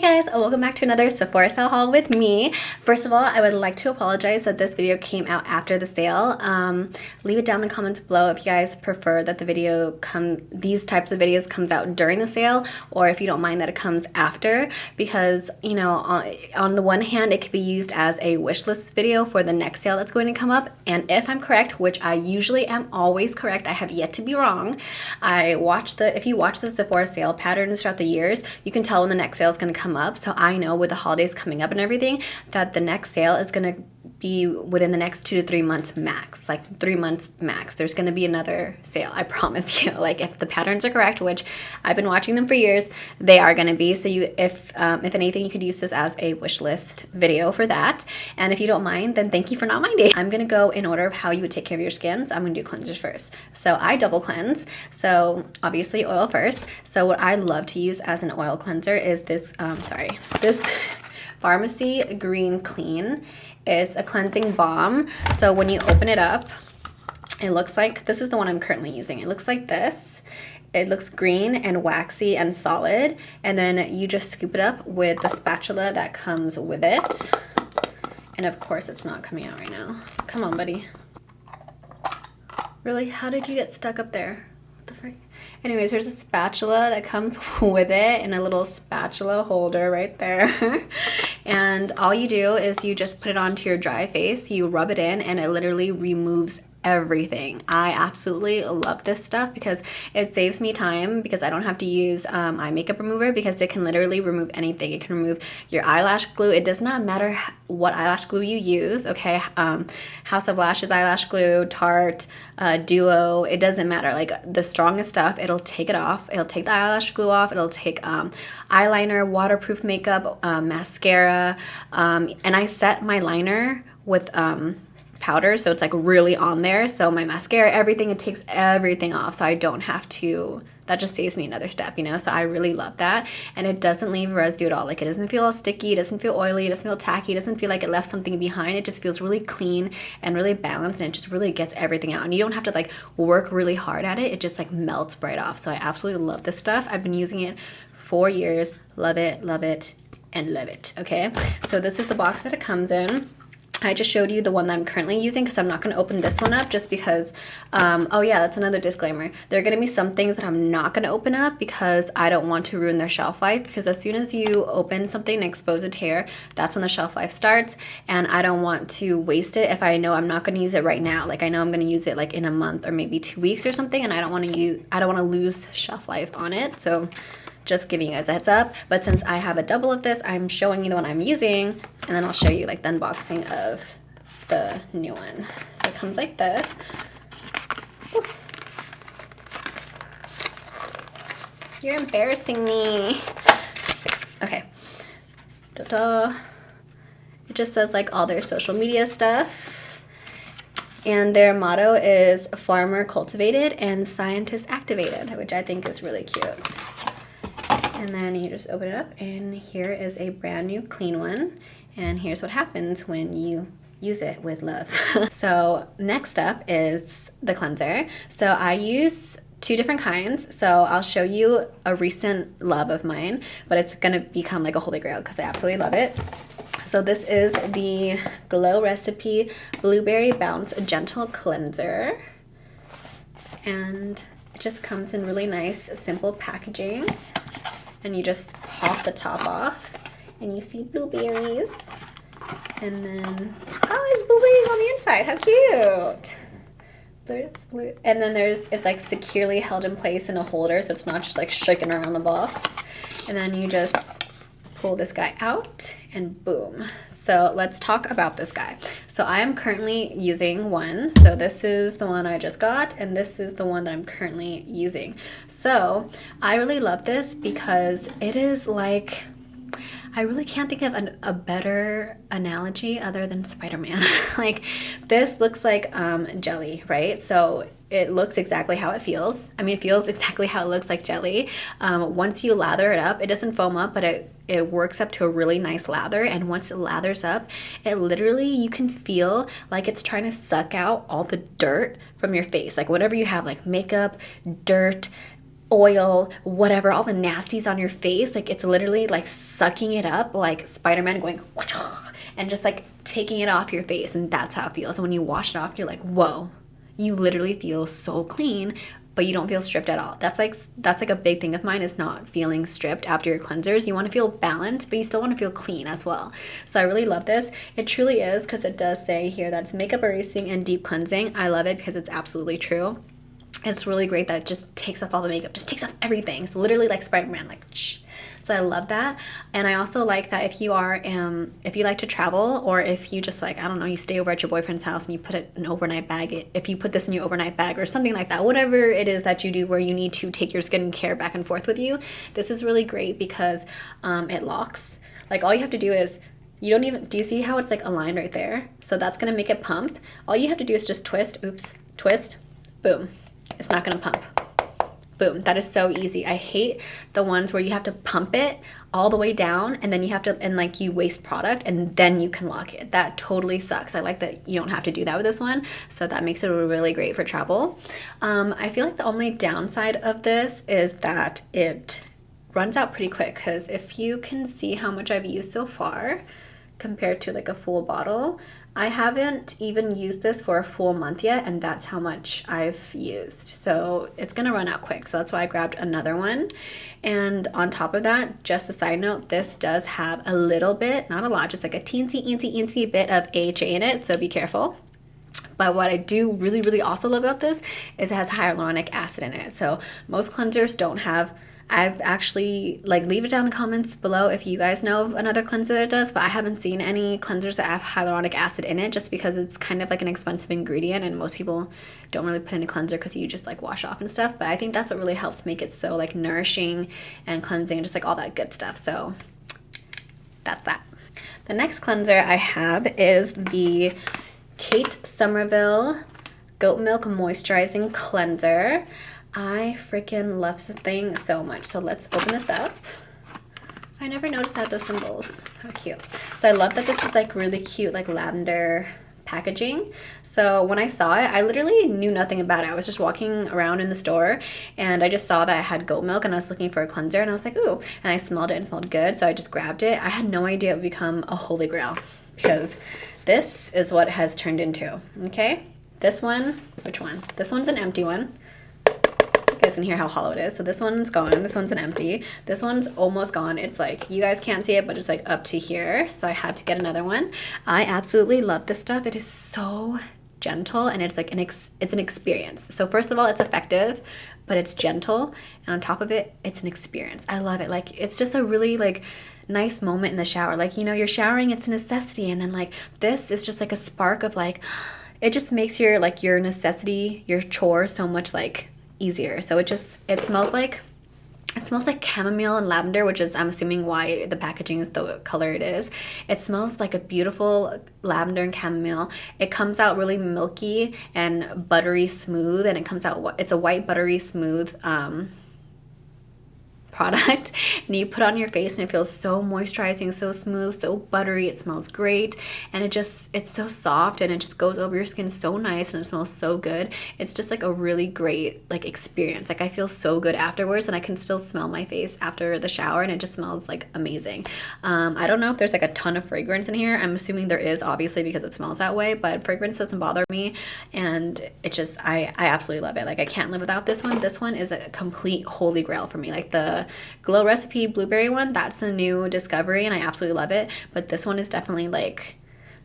Hey guys, welcome back to another Sephora sale haul with me. First of all, I would like to apologize that this video came out after the sale. Leave it down in the comments below if you guys prefer that these types of videos comes out during the sale, or if you don't mind that it comes after, because you know, on the one hand, it could be used as a wish list video for the next sale that's going to come up. And if I'm correct, which I usually am always correct, I have yet to be wrong. If you watch the Sephora sale patterns throughout the years, you can tell when the next sale is going to come up. So I know with the holidays coming up and everything that the next sale is going to be within the next 2 to 3 months max, like 3 months max. There's going to be another sale, I promise you. Like if the patterns are correct, which I've been watching them for years, they are going to be. So if anything, you could use this as a wish list video for that. And if you don't mind, then thank you for not minding. I'm going to go in order of how you would take care of your skin. So I'm going to do cleansers first. So I double cleanse. So obviously oil first. So what I love to use as an oil cleanser is this Pharmacy Green Clean. It's a cleansing balm. So when you open it up, it looks like, this is the one I'm currently using. It looks like this. It looks green and waxy and solid. And then you just scoop it up with the spatula that comes with it. And of course it's not coming out right now. Come on, buddy. Really? How did you get stuck up there? What the frick? Anyways, there's a spatula that comes with it and a little spatula holder right there. And all you do is you just put it onto your dry face, you rub it in, and it literally removes everything. I absolutely love this stuff because it saves me time, because I don't have to use eye makeup remover, because it can literally remove anything. It can remove your eyelash glue. It does not matter what eyelash glue you use, okay? House of Lashes eyelash glue, Tarte, Duo, it doesn't matter. Like the strongest stuff, it'll take it off. It'll take the eyelash glue off. It'll take eyeliner, waterproof makeup, mascara, and I set my liner with powder, so it's like really on there. So my mascara, everything, it takes everything off, so I don't have to, that just saves me another step, you know? So I really love that. And it doesn't leave residue at all. Like it doesn't feel all sticky, it doesn't feel oily, it doesn't feel tacky, it doesn't feel like it left something behind. It just feels really clean and really balanced, and it just really gets everything out. And you don't have to like work really hard at it. It just like melts right off. So I absolutely love this stuff. I've been using it for years. Love it, and love it, okay? So this is the box that it comes in. I just showed you the one that I'm currently using because I'm not going to open this one up just because, oh yeah, that's another disclaimer. There are going to be some things that I'm not going to open up because I don't want to ruin their shelf life, because as soon as you open something and expose a tear, that's when the shelf life starts, and I don't want to waste it if I know I'm not going to use it right now. Like I know I'm going to use it like in a month or maybe 2 weeks or something, and I don't want to lose shelf life on it. So just giving you guys a heads up. But since I have a double of this, I'm showing you the one I'm using, and then I'll show you like the unboxing of the new one. So it comes like this. Ooh. You're embarrassing me. Okay. Ta-da. It just says like all their social media stuff. And their motto is farmer cultivated and scientist activated, which I think is really cute. And then you just open it up, and here is a brand new clean one. And here's what happens when you use it with love. So next up is the cleanser. So I use 2 different kinds. So I'll show you a recent love of mine, but it's gonna become like a holy grail because I absolutely love it. So this is the Glow Recipe Blueberry Bounce Gentle Cleanser. And it just comes in really nice, simple packaging. And you just pop the top off, and you see blueberries. And then, oh, there's blueberries on the inside. How cute! There's blue, and then it's like securely held in place in a holder, so it's not just like shaking around the box. And then you just pull this guy out, and boom. So let's talk about this guy. So I am currently using one. So this is the one I just got, and this is the one that I'm currently using. So I really love this because it is like, I really can't think of a better analogy other than Spider-Man. Like this looks like jelly, right? So it looks exactly how it feels. I mean, it feels exactly how it looks like jelly. Once you lather it up, it doesn't foam up, but it works up to a really nice lather. And once it lathers up, it literally, you can feel like it's trying to suck out all the dirt from your face. Like whatever you have, like makeup, dirt, oil, whatever, all the nasties on your face, like it's literally like sucking it up like Spider-Man going and just like taking it off your face, and that's how it feels. And when you wash it off, you're like, whoa, you literally feel so clean, but you don't feel stripped at all. That's like a big thing of mine, is not feeling stripped after your cleansers. You want to feel balanced, but you still want to feel clean as well. So I really love this. It truly is, because it does say here that it's makeup erasing and deep cleansing. I love it because it's absolutely true. It's really great that it just takes off all the makeup, just takes off everything. It's literally like Spider-Man, like shh. So I love that. And I also like that if you are, if you like to travel, or if you just like, I don't know, you stay over at your boyfriend's house and you put it in an overnight bag, if you put this in your overnight bag or something like that, whatever it is that you do where you need to take your skincare back and forth with you, this is really great because it locks. Like all you have to do is, you don't even, do you see how it's like aligned right there? So that's gonna make it pump. All you have to do is just twist, twist, boom. It's not gonna pump. Boom. That is so easy. I hate the ones where you have to pump it all the way down and then you have to, and like you waste product and then you can lock it. That totally sucks. I like that you don't have to do that with this one. So that makes it really great for travel. I feel like the only downside of this is that it runs out pretty quick, because if you can see how much I've used so far compared to like a full bottle, I haven't even used this for a full month yet, and that's how much I've used. So it's gonna run out quick. So that's why I grabbed another one. And on top of that, just a side note, this does have a little bit, not a lot, just like a teensy bit of AHA in it, so be careful. But what I do really also love about this is it has hyaluronic acid in it. So most cleansers don't have. I've actually, like, leave it down in the comments below if you guys know of another cleanser that does, but I haven't seen any cleansers that have hyaluronic acid in it, just because it's kind of like an expensive ingredient and most people don't really put in a cleanser because you just like wash off and stuff. But I think that's what really helps make it so like nourishing and cleansing, just like all that good stuff. So that's that. The next cleanser I have is the Kate Somerville Goat Milk Moisturizing Cleanser. I freaking love this thing so much. So let's open this up. I never noticed that those symbols. How cute. So I love that this is like really cute, like lavender packaging. So when I saw it, I literally knew nothing about it. I was just walking around in the store and I just saw that I had goat milk and I was looking for a cleanser and I was like, ooh, and I smelled it and it smelled good. So I just grabbed it. I had no idea it would become a holy grail, because this is what it has turned into. Okay. This one, which one? This one's an empty one. You guys can hear how hollow it is. So this one's gone. This one's an empty. This one's almost gone. It's like, you guys can't see it, but it's like up to here. So I had to get another one. I absolutely love this stuff. It is so gentle and it's like it's an experience. So first of all, it's effective, but it's gentle. And on top of it, it's an experience. I love it. Like, it's just a really like nice moment in the shower. Like, you know, you're showering, it's a necessity. And then like this is just like a spark of like, it just makes your like your necessity, your chore so much like easier. So it smells like chamomile and lavender, which is, I'm assuming, why the packaging is the color it is. It smells like a beautiful lavender and chamomile. It comes out really milky and buttery smooth, and it comes out, it's a white buttery smooth product, and you put on your face and it feels so moisturizing, so smooth, so buttery. It smells great, and it's so soft, and it just goes over your skin so nice, and it smells so good. It's just like a really great like experience. Like, I feel so good afterwards, and I can still smell my face after the shower, and it just smells like amazing. I don't know if there's like a ton of fragrance in here. I'm assuming there is, obviously, because it smells that way, but fragrance doesn't bother me, and it just, I absolutely love it. Like, I can't live without this one. This one is a complete holy grail for me. Like, the Glow Recipe blueberry one, that's a new discovery and I absolutely love it, but this one is definitely like,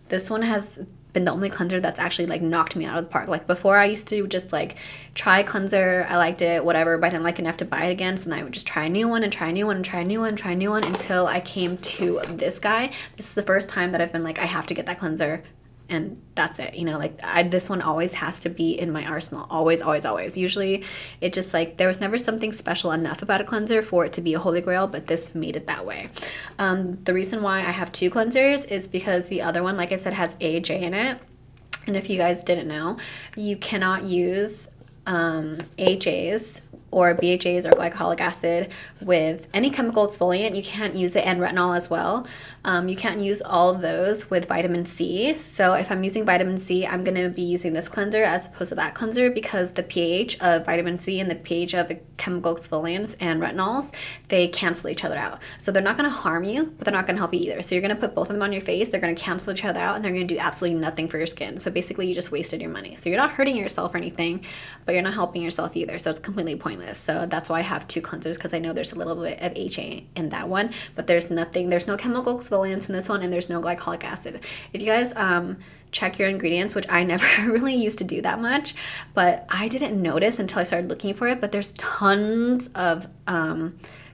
this one has been the only cleanser that's actually like knocked me out of the park. Like, before, I used to just like try cleanser, I liked it, whatever, but I didn't like enough to buy it again, so then I would just try a new one and try a new one and try a new one and try a new one until I came to this guy. This is the first time that I've been like, I have to get that cleanser, and that's it, you know. Like, this one always has to be in my arsenal, always. Usually it just like, there was never something special enough about a cleanser for it to be a holy grail, but this made it that way. The reason why I have two cleansers is because the other one, like I said, has AHA in it, and if you guys didn't know, you cannot use AHAs or BHAs or glycolic acid with any chemical exfoliant. You can't use it, and retinol as well. You can't use all of those with vitamin C. So if I'm using vitamin C, I'm going to be using this cleanser as opposed to that cleanser, because the pH of vitamin C and the pH of chemical exfoliants and retinols, they cancel each other out. So they're not going to harm you, but they're not going to help you either. So you're going to put both of them on your face. They're going to cancel each other out, and they're going to do absolutely nothing for your skin. So basically you just wasted your money. So you're not hurting yourself or anything, but you're not helping yourself either. So it's completely pointless. So that's why I have two cleansers, because I know there's a little bit of HA in that one, but there's no chemical exfoliants in this one, and there's no glycolic acid. If you guys check your ingredients, which I never really used to do that much, but I didn't notice until I started looking for it, but there's tons of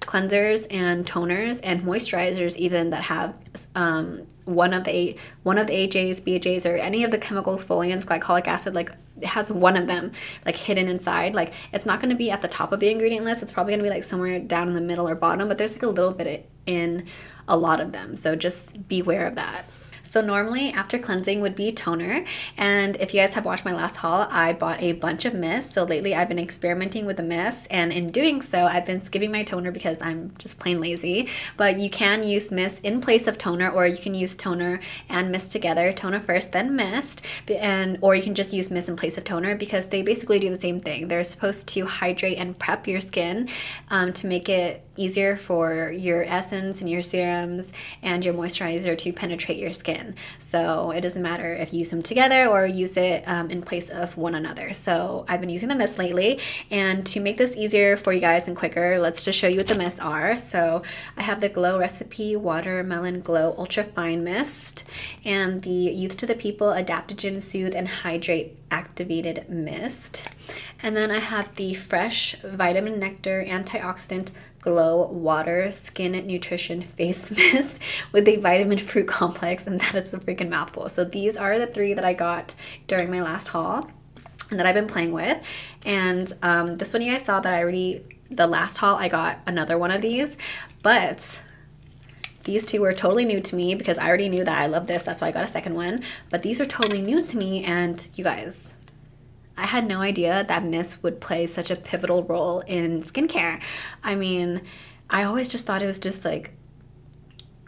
cleansers and toners and moisturizers even that have one of the AHAs, BHAs, or any of the chemical exfoliants, glycolic acid, like it has one of them like hidden inside. Like it's not going to be at the top of the ingredient list. It's probably going to be like somewhere down in the middle or bottom, but there's like a little bit in a lot of them. So just beware of that. So normally after cleansing would be toner, and if you guys have watched my last haul, I bought a bunch of mists. So lately I've been experimenting with the mist, and in doing so I've been skipping my toner because I'm just plain lazy. But you can use mist in place of toner, or you can use toner and mist together, toner first then mist, or you can just use mist in place of toner, because they basically do the same thing. They're supposed to hydrate and prep your skin to make it easier for your essence and your serums and your moisturizer to penetrate your skin. So it doesn't matter if you use them together or use it in place of one another. So I've been using the mist lately, and to make this easier for you guys and quicker, let's just show you what the mists are. So I have the Glow Recipe Watermelon Glow Ultra Fine Mist, and the Youth to the People Adaptogen Soothe and Hydrate Activated Mist. And then I have the Fresh Vitamin Nectar Antioxidant Glow Water Skin Nutrition Face Mist with a vitamin fruit complex, and that is a freaking mouthful. So these are the three that I got during my last haul and that I've been playing with. And this one you guys saw that the last haul I got another one of these, but these two were totally new to me because I already knew that I love this. That's why I got a second one. But these are totally new to me, and you guys, I had no idea that mist would play such a pivotal role in skincare. I mean, I always just thought it was just like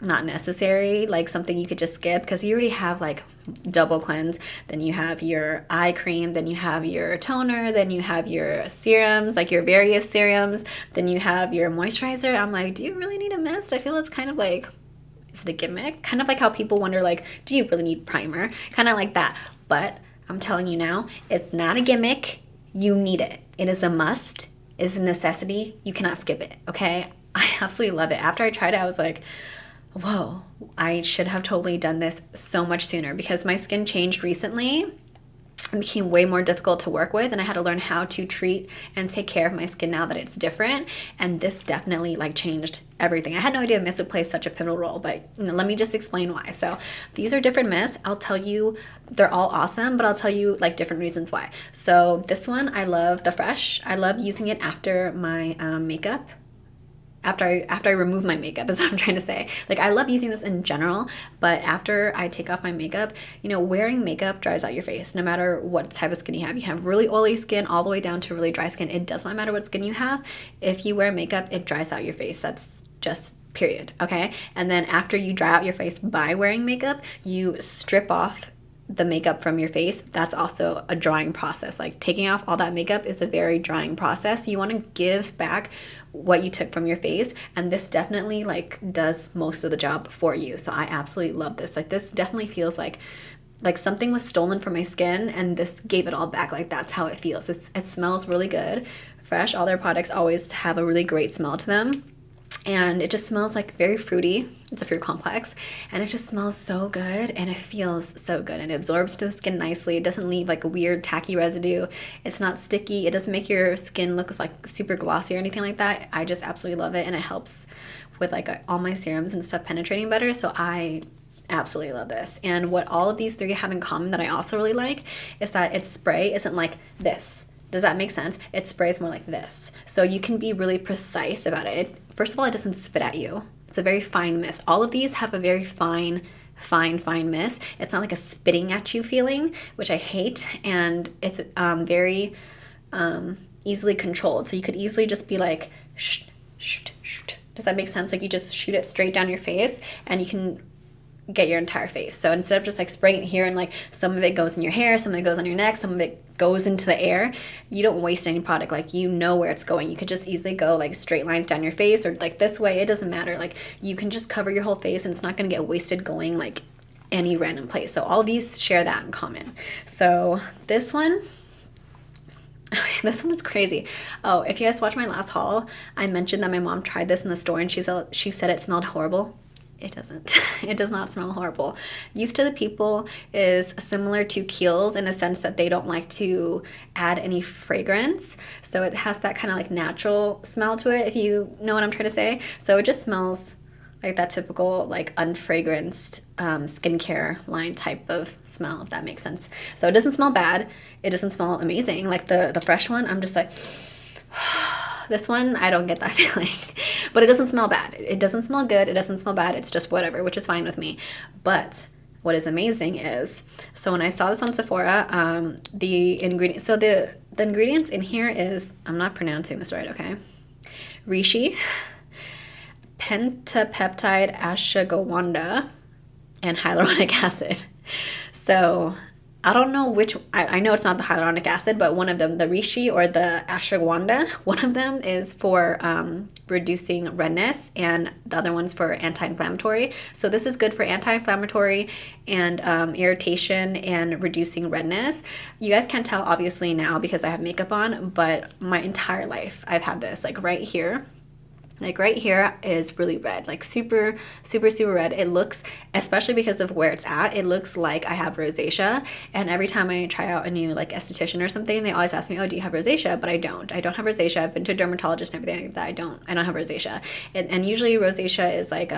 not necessary, like something you could just skip, because you already have like double cleanse, then you have your eye cream, then you have your toner, then you have your serums, like your various serums, then you have your moisturizer. I'm like, do you really need a mist? I feel it's kind of like, is it a gimmick? Kind of like how people wonder, like, do you really need primer? Kind of like that. But I'm telling you now, it's not a gimmick. You need it. It is a must. It's a necessity. You cannot skip it, okay? I absolutely love it. After I tried it, I was like, whoa, I should have totally done this so much sooner, because my skin changed recently and became way more difficult to work with, and I had to learn how to treat and take care of my skin now that it's different, and this definitely like changed everything. I had no idea mist would play such a pivotal role, but let me just explain why. So these are different mists. I'll tell you, they're all awesome, but I'll tell you like different reasons why. So this one, I love the Fresh. I love using it after my makeup. After I remove my makeup is what I'm trying to say. Like, I love using this in general, but after I take off my makeup, wearing makeup dries out your face no matter what type of skin you have. You can have really oily skin all the way down to really dry skin. It does not matter what skin you have. If you wear makeup, it dries out your face. That's just period, okay? And then after you dry out your face by wearing makeup, you strip off the makeup from your face. That's also a drying process. Like, taking off all that makeup is a very drying process. You want to give back what you took from your face, and this definitely like does most of the job for you. So I absolutely love this. Like, this definitely feels like something was stolen from my skin and this gave it all back. Like, that's how it feels. It smells really good. Fresh, all their products always have a really great smell to them. And it just smells like very fruity. It's a fruit complex, and it just smells so good, and it feels so good, and it absorbs to the skin nicely. It doesn't leave like a weird tacky residue. It's not sticky. It doesn't make your skin look like super glossy or anything like that. I just absolutely love it, and it helps with like all my serums and stuff penetrating better. So I absolutely love this. And what all of these three have in common that I also really like is that its spray isn't like this. Does that make sense? It sprays more like this. So you can be really precise about it. First of all, it doesn't spit at you. It's a very fine mist. All of these have a very fine mist. It's not like a spitting at you feeling, which I hate. And it's very easily controlled. So you could easily just be like, shoot, shoot, shoot. Does that make sense? Like you just shoot it straight down your face and you can get your entire face. So instead of just like spraying it here and like some of it goes in your hair, some of it goes on your neck, some of it goes into the air, you don't waste any product. Like you know where it's going. You could just easily go like straight lines down your face or like this way. It doesn't matter. Like you can just cover your whole face and it's not going to get wasted going like any random place. So all of these share that in common. So this one is crazy. Oh, if you guys watch my last haul, I mentioned that my mom tried this in the store and she said it smelled horrible. It doesn't. It does not smell horrible. Youth to the People is similar to Kiehl's in a sense that they don't like to add any fragrance. So it has that kind of like natural smell to it, if you know what I'm trying to say. So it just smells like that typical like unfragranced skincare line type of smell, if that makes sense. So it doesn't smell bad. It doesn't smell amazing. Like the fresh one, I'm just like... This one, I don't get that feeling, but it doesn't smell bad. It doesn't smell good. It doesn't smell bad. It's just whatever, which is fine with me. But what is amazing is, so when I saw this on Sephora, the ingredients, so the ingredients in here is, I'm not pronouncing this right, okay? Reishi, pentapeptide ashwagandha, and hyaluronic acid. So I don't know which, I know it's not the hyaluronic acid, but one of them, the Reishi or the Ashwagandha, one of them is for reducing redness and the other one's for anti-inflammatory. So this is good for anti-inflammatory and irritation and reducing redness. You guys can't tell obviously now because I have makeup on, but my entire life I've had this, like right here. Like right here is really red, like super, super, super red. It looks, especially because of where it's at, it looks like I have rosacea. And every time I try out a new like esthetician or something, they always ask me, oh, do you have rosacea? But I don't have rosacea. I've been to a dermatologist and everything like that. I don't have rosacea. And usually rosacea is like,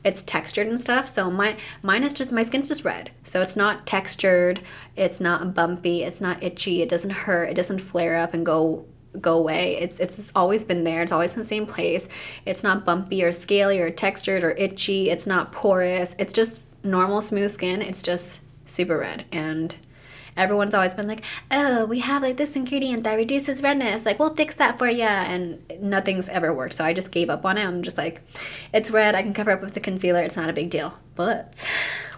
it's textured and stuff. So mine is just, my skin's just red. So it's not textured. It's not bumpy. It's not itchy. It doesn't hurt. It doesn't flare up and go away. It's always been there. It's always in the same place. It's not bumpy or scaly or textured or itchy. It's not porous. It's just normal smooth skin. It's just super red. And everyone's always been like, oh, we have like this ingredient that reduces redness. Like, we'll fix that for you. And nothing's ever worked. So I just gave up on it. I'm just like, it's red. I can cover up with the concealer. It's not a big deal. But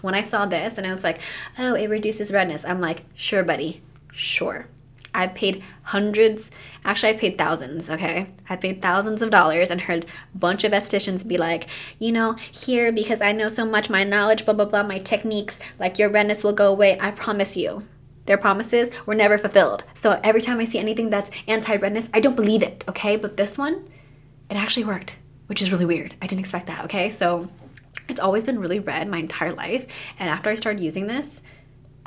when I saw this and I was like, oh, it reduces redness, I'm like, sure, buddy. Sure. I paid hundreds, actually I paid thousands, okay? I paid thousands of dollars and heard a bunch of estheticians be like, you know, here, because I know so much, my knowledge, blah, blah, blah, my techniques, like your redness will go away. I promise you. Their promises were never fulfilled. So every time I see anything that's anti-redness, I don't believe it, okay? But this one, it actually worked, which is really weird. I didn't expect that, okay? So it's always been really red my entire life. And after I started using this,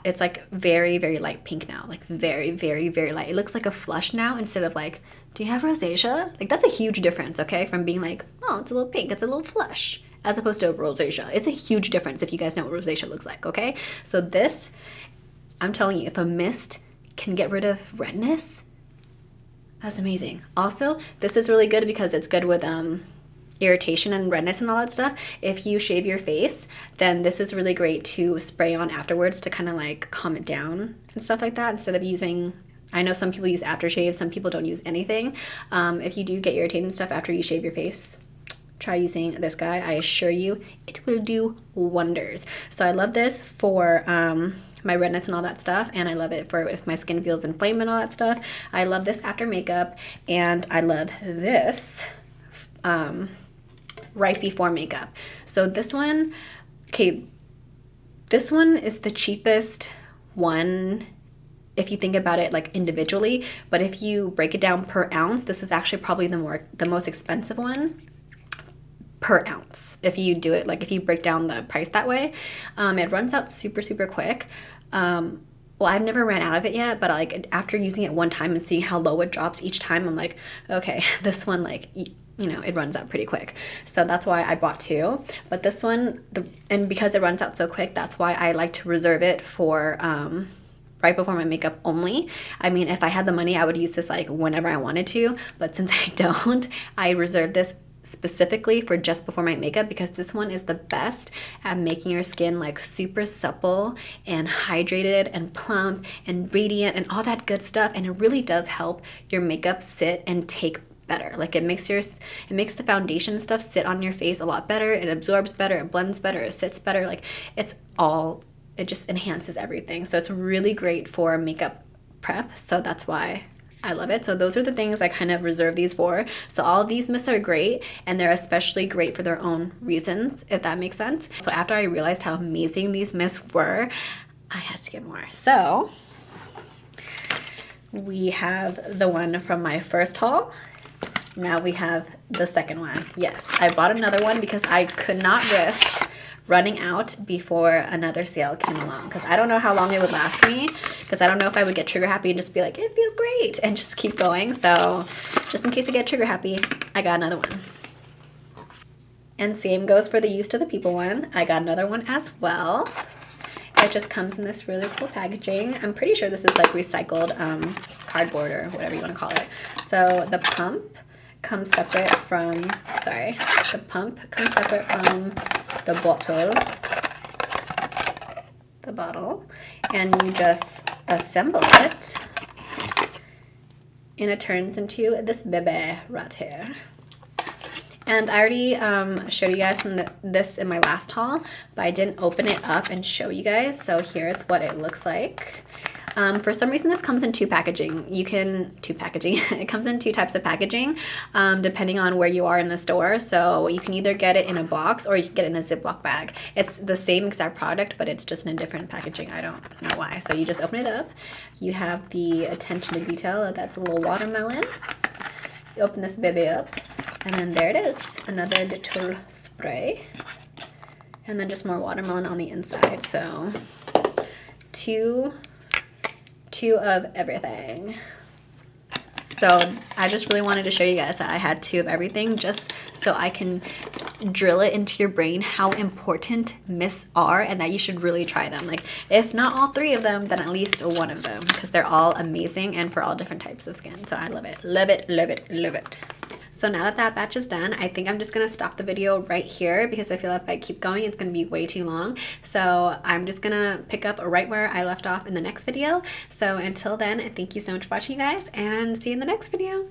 it's like very, very light pink now. Like very, very, very light. It looks like a flush now instead of like, do you have rosacea? Like that's a huge difference, okay? From being like, oh, it's a little pink, it's a little flush, as opposed to rosacea. It's a huge difference if you guys know what rosacea looks like, okay? So this, I'm telling you, if a mist can get rid of redness, that's amazing. Also, this is really good because it's good with irritation and redness and all that stuff. If you shave your face, then this is really great to spray on afterwards to kind of like calm it down and stuff like that, instead of using, I know some people use aftershave, some people don't use anything. If you do get irritated and stuff after you shave your face, try using this guy. I assure you it will do wonders. So I love this for my redness and all that stuff, and I love it for if my skin feels inflamed and all that stuff. I love this after makeup, and I love this right before makeup. So this one, okay, this one is the cheapest one if you think about it like individually, but if you break it down per ounce, this is actually probably the most expensive one per ounce. If you do it, like if you break down the price that way, it runs out super, super quick. Well, I've never ran out of it yet, but like after using it one time and seeing how low it drops each time, I'm like, okay, this one, like, you know, it runs out pretty quick. So that's why I bought two. But this one, and because it runs out so quick, that's why I like to reserve it for right before my makeup only. I mean, if I had the money, I would use this like whenever I wanted to, but since I don't, I reserve this specifically for just before night makeup, because this one is the best at making your skin like super supple and hydrated and plump and radiant and all that good stuff. And it really does help your makeup sit and take better. Like it makes the foundation stuff sit on your face a lot better. It absorbs better, it blends better, it sits better. Like it just enhances everything. So it's really great for makeup prep. So that's why I love it. So those are the things I kind of reserve these for. So all of these mists are great, and they're especially great for their own reasons, if that makes sense. So after I realized how amazing these mists were, I had to get more. So we have the one from my first haul. Now we have the second one. Yes, I bought another one because I could not risk running out before another sale came along, because I don't know how long it would last me, because I don't know if I would get trigger happy and just be like, it feels great, and just keep going. So just in case I get trigger happy, I got another one. And same goes for the Used to the People one. I got another one as well. It just comes in this really cool packaging. I'm pretty sure this is like recycled cardboard or whatever you want to call it. So the pump comes separate from, the bottle, and you just assemble it, and it turns into this baby right here. And I already showed you guys this in my last haul, but I didn't open it up and show you guys, so here's what it looks like. For some reason, this comes in two packaging. It comes in two types of packaging, depending on where you are in the store. So you can either get it in a box or you can get it in a Ziploc bag. It's the same exact product, but it's just in a different packaging. I don't know why. So you just open it up. You have the attention to detail. That's a little watermelon. You open this baby up, and then there it is. Another little spray. And then just more watermelon on the inside. So two of everything. So I just really wanted to show you guys that I had two of everything, just so I can drill it into your brain how important mists are, and that you should really try them. Like if not all three of them, then at least one of them, because they're all amazing and for all different types of skin. So I love it, love it, love it, love it. So now that that batch is done, I think I'm just gonna stop the video right here, because I feel like if I keep going, it's gonna be way too long. So I'm just gonna pick up right where I left off in the next video. So until then, thank you so much for watching, guys, and see you in the next video.